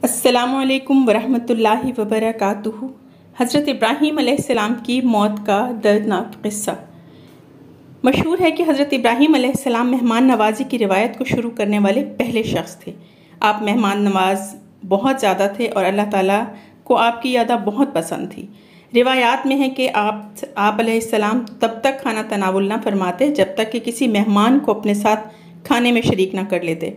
अस्सलामुअलैकुम वरहमतुल्लाहि वबरकातुहू। हज़रत इब्राहीम अलैहिस्सलाम की मौत का दर्दनाक क़िस्सा। मशहूर है कि हज़रत इब्राहीम अलैहिस्सलाम मेहमान नवाज़ी की रिवायत को शुरू करने वाले पहले शख्स थे। आप मेहमान नवाज बहुत ज़्यादा थे और अल्लाह ताला को आपकी यादा बहुत पसंद थी। रिवायात में है कि आप अलैहिस्सलाम तब तक खाना तनावुल न फरमाते जब तक कि किसी मेहमान को अपने साथ खाने में शरीक न कर लेते।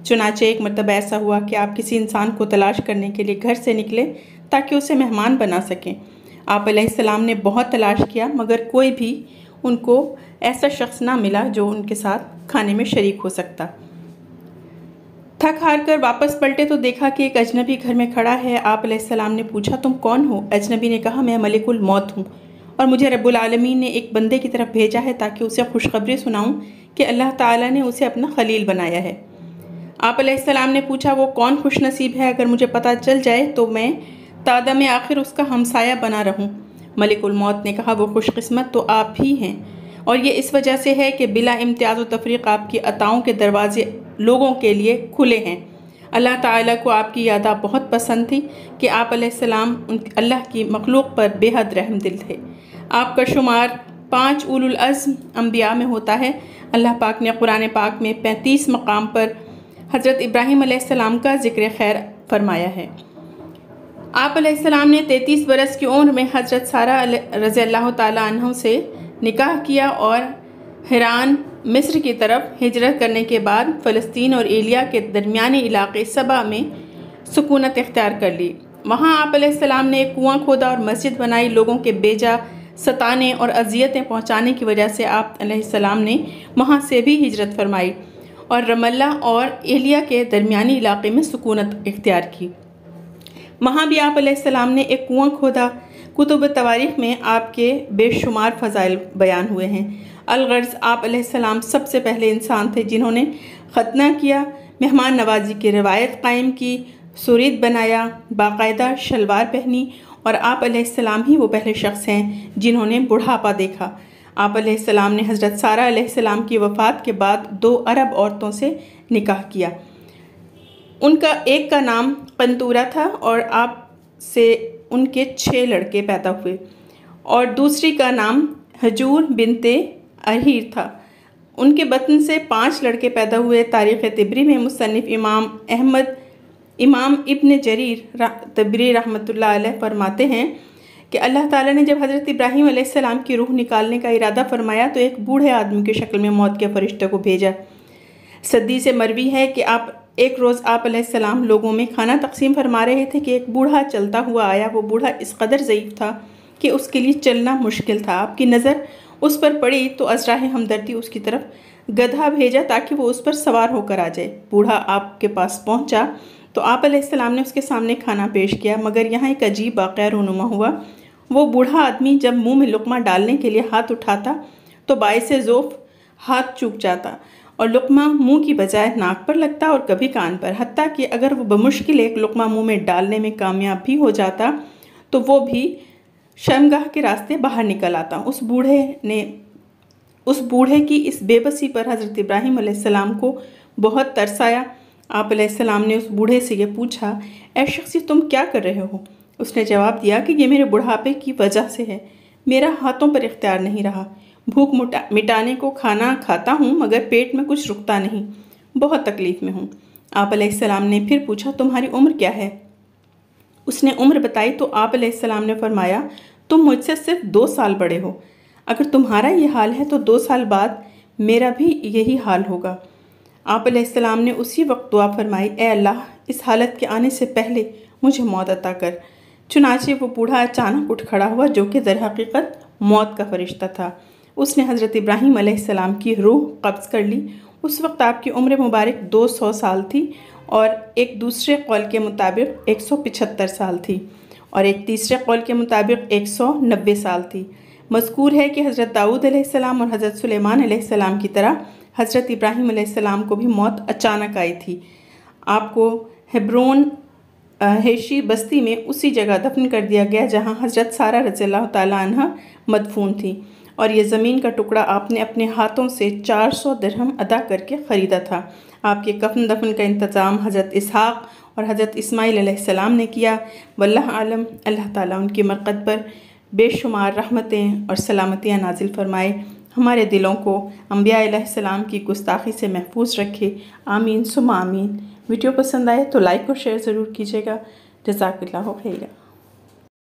चुनाचे एक मरतबा ऐसा हुआ कि आप किसी इंसान को तलाश करने के लिए घर से निकले ताकि उसे मेहमान बना सकें। आप अलैहिस्सलाम ने बहुत तलाश किया मगर कोई भी उनको ऐसा शख्स ना मिला जो उनके साथ खाने में शरीक हो सकता। थक हार कर वापस पलटे तो देखा कि एक अजनबी घर में खड़ा है। आप अलैहिस्सलाम ने पूछा, तुम कौन हो? अजनबी ने कहा, मैं मलिकुल मौत हूँ और मुझे रब्बुल आलमीन ने एक बंदे की तरफ भेजा है ताकि उसे खुशखबरी सुनाऊँ कि अल्लाह ताला ने उसे अपना खलील बनाया है। आप अलैहिस्सलाम ने पूछा, वो कौन खुशनसीब है, अगर मुझे पता चल जाए तो मैं तादा में आखिर उसका हमसाया बना रहूं। मलिकुल मौत ने कहा, वो खुशकिस्मत तो आप ही हैं और ये इस वजह से है कि बिला इम्तियाज़ व तफरीक़ आपकी अताओं के दरवाजे लोगों के लिए खुले हैं। अल्लाह ताला को आपकी यादा बहुत पसंद थी कि आप अलैहिस्सलाम अल्लाह की मखलूक पर बेहद रहम दिल थे। आपका शुमार 5 उलुल अज़्म अंबिया में होता है। अल्लाह पाक ने कुरान पाक में 35 मकाम पर हज़रत इब्राहीम अलैहिस्सलाम का ज़िक्र खैर फरमाया है। आप अलैहिस्सलाम ने 33 बरस की उम्र में हज़रत सारा रज़ियल्लाहु ताला अन्हा से निकाह किया और हिरान मिस्र की तरफ हिजरत करने के बाद फ़लस्तीन और एलिया के दरमियानी इलाके सबा में सुकूनत इख्तियार कर ली। वहाँ आप अलैहिस्सलाम ने एक कुआं खोदा और मस्जिद बनाई। लोगों के बेजा सताने और अजियतें पहुँचाने की वजह से आप अलैहिस्सलाम ने वहाँ से भी हिजरत फरमाई और रमल्ला और एलिया के दरमियानी इलाके में सुकूनत इख्तियार की। वहाँ भी आप अलैहिस्सलाम ने एक कुआं खोदा। कुतुब तवारीख़ में आपके बेशुमार फ़ज़ाइल बयान हुए हैं। अलगर्ज़ आप अलैहिस्सलाम सबसे पहले इंसान थे जिन्होंने ख़तना किया, मेहमान नवाजी की रवायत कायम की, सुरीद बनाया, बाकायदा शलवार पहनी और आप अलैहिस्सलाम ही वो पहले शख्स हैं जिन्होंने बुढ़ापा देखा। आप अलैहिस्सलाम ने हज़रत सारा अलैहिस्सलाम की वफ़ात के बाद 2 अरब औरतों से निकाह किया। उनका एक का नाम कंतूरा था और आप से उनके 6 लड़के पैदा हुए और दूसरी का नाम हजूर बिनते अहीर था। उनके बतन से 5 लड़के पैदा हुए। तारीख़ तिबरी में मुसन्निफ़ इमाम इब्न जरीर तबरी रहमतुल्लाह अलैह फरमाते हैं कि अल्लाह ताला ने जब हज़रत इब्राहीम अलैहिस्सलाम की रूह निकालने का इरादा फरमाया तो एक बूढ़े आदमी की शक्ल में मौत के फरिश्ते को भेजा। सद्दी से मरवी है कि एक रोज़ आप अलैहिस्सलाम लोगों में खाना तकसीम फरमा रहे थे कि एक बूढ़ा चलता हुआ आया। वो बूढ़ा इस कदर ज़ईफ़ था कि उसके लिए चलना मुश्किल था। आपकी नज़र उस पर पड़ी तो अज़राए हमदर्दी उसकी तरफ गधा भेजा ताकि वो उस पर सवार होकर आ जाए। बूढ़ा आपके पास पहुँचा तो आप अलैहिस्सलाम ने उसके सामने खाना पेश किया, मगर यहाँ एक अजीब वाक़या रूनुमा हुआ। वो बूढ़ा आदमी जब मुंह में लुक़मा डालने के लिए हाथ उठाता तो बाइसे ज़ोफ़ हाथ चूक जाता और लुक़मा मुंह की बजाय नाक पर लगता और कभी कान पर। हत्ता कि अगर वो बमुश्किल एक लुक़मा मुंह में डालने में कामयाब भी हो जाता तो वो भी शर्मगाह के रास्ते बाहर निकल आता। उस बूढ़े की इस बेबसी पर हज़रत इब्राहीम अलैहिस्सलाम को बहुत तरस आया। आप अलैहिस्सलाम ने उस बूढ़े से ये पूछा, ऐ शख्सी, तुम क्या कर रहे हो? उसने जवाब दिया कि ये मेरे बुढ़ापे की वजह से है। मेरा हाथों पर इख्तियार नहीं रहा। भूख मिटाने को खाना खाता हूँ मगर पेट में कुछ रुकता नहीं। बहुत तकलीफ़ में हूँ। आप अलैहिस्सलाम ने फिर पूछा, तुम्हारी उम्र क्या है? उसने उम्र बताई तो आप अलैहिस्सलाम ने फरमाया, तुम मुझसे सिर्फ 2 साल बड़े हो। अगर तुम्हारा ये हाल है तो 2 साल बाद मेरा भी यही हाल होगा। आप अलैहिस्सलाम ने उसी वक्त दुआ फरमाई, ए अल्लाह, इस हालत के आने से पहले मुझे मौत अता कर। चुनाचे वो बूढ़ा अचानक उठ खड़ा हुआ जो कि दर हकीकत मौत का फरिश्ता था। उसने हज़रत इब्राहीम अलैहिस्सलाम की रूह कब्ज़ कर ली। उस वक्त आपकी उम्र मुबारक 200 साल थी और एक दूसरे कौल के मुताबिक 175 साल थी और एक तीसरे कौल के मुताबिक 190 साल थी। मज़कूर है कि हज़रत दाऊद अलैहिस्सलाम और हज़रत सुलेमान अलैहिस्सलाम की तरह हज़रत इब्राहीम अलैहिस्सलाम को भी मौत अचानक आई थी। आपको हेब्रोन हेशी बस्ती में उसी जगह दफन कर दिया गया जहाँ हज़रत सारा रज़ियल्लाहु ताला अन्हा मदफून थी और ये ज़मीन का टुकड़ा आपने अपने हाथों से 400 दिरहम अदा करके ख़रीदा था। आपके कफन दफन का इंतज़ाम हज़रत इसहाक़ और हज़रत इस्माइल अलैहिस्सलाम ने किया। वल्लाह आलम, अल्लाह ताला उनकी मरक़द पर बेशुमार रहमतें और सलामतियाँ नाजिल फ़रमाए, हमारे दिलों को अंबिया अलैहिस्सलाम की गुस्ताखी से महफूज रखे। आमीन सुम्मा आमीन। वीडियो पसंद आए तो लाइक और शेयर ज़रूर कीजिएगा। जज़ाकल्लाहु खैरा।